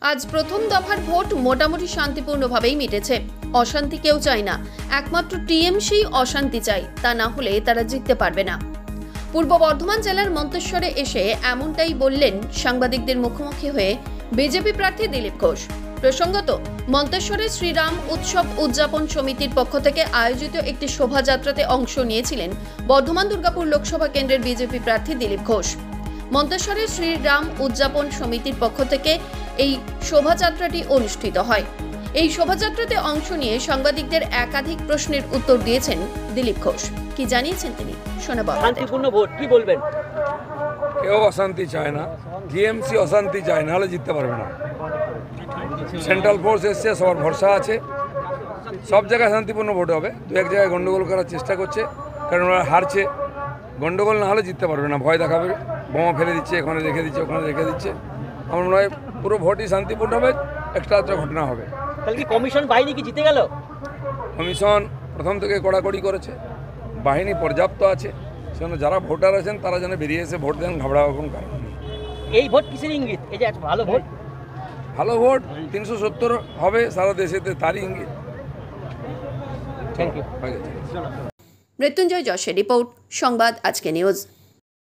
আজ প্রথম দফার ভোট মোটামুটি শান্তিপূর্ণভাবেই মিটেছে। অশান্তি কেউ চায় না, একমাত্র টিএমসি অশান্তি চায়, তা না হলে তারা জিততে পারবে না। পূর্ব বর্ধমান জেলার মন্তেশ্বরে এসে এমনটাই বললেন সাংবাদিকদের মুখোমুখি হয়ে বিজেপি প্রার্থী দিলীপ ঘোষ। প্রসঙ্গত, মন্তেশ্বরে শ্রীরাম উৎসব উদযাপন সমিতির পক্ষ থেকে আয়োজিত একটি শোভাযাত্রাতে অংশ নিয়েছিলেন বর্ধমান দুর্গাপুর লোকসভা কেন্দ্রের বিজেপি প্রার্থী দিলীপ ঘোষ। মন্তেশ্বরে শ্রীরাম উদযাপন সমিতির পক্ষ থেকে এই শোভাযাত্রাটি অনুষ্ঠিত হয়। এই শোভাযাত্রাতে অংশ নিয়ে সাংবাদিকদের একাধিক প্রশ্নের উত্তর দিয়েছেন দিলীপ ঘোষ। কি জানিয়েছেন তিনি শোনাবো। শান্তিপূর্ণ ভোট, কি বলবেন? কেউ অশান্তি চায় না, টিএমসি অশান্তি চায় না, হলে জিততে পারবে না। সেন্ট্রাল ফোর্স এসছে, সবার ভরসা আছে, সব জায়গায় শান্তিপূর্ণ ভোট হবে। দু এক জায়গায় গন্ডগোল করার চেষ্টা করছে, কারণ ওরা হারছে। গন্ডগোল না হলে জিততে পারবে না, ভয় দেখাবে, বোমা ফেলে দিচ্ছে, এখানে রেখে দিচ্ছে, ওখানে রেখে দিচ্ছে। আমার মনে হয় পুরো ভোটই শান্তিপূর্ণ হবে, একটা ঘটনা হবে। তাহলে কি কমিশন বাহিনী কি জিতে গেল? কমিশন প্রথম থেকে কড়াকড়ি করেছে, বাহিনী পর্যাপ্ত আছে, সেজন্য যারা ভোটার আছেন তারা যেন বেরিয়ে এসে ভোট দেন, ঘাবড়াবার কোনো কারণ নেই। এই ভোট কিসের ইঙ্গিত? এই যে এত ভালো ভোট, ভালো ভোট 370 হবে সারা দেশেতে, তারই ইঙ্গিত। Thank you. মৃত্যুঞ্জয় যশের রিপোর্ট, সংবাদ আজকে নিউজ।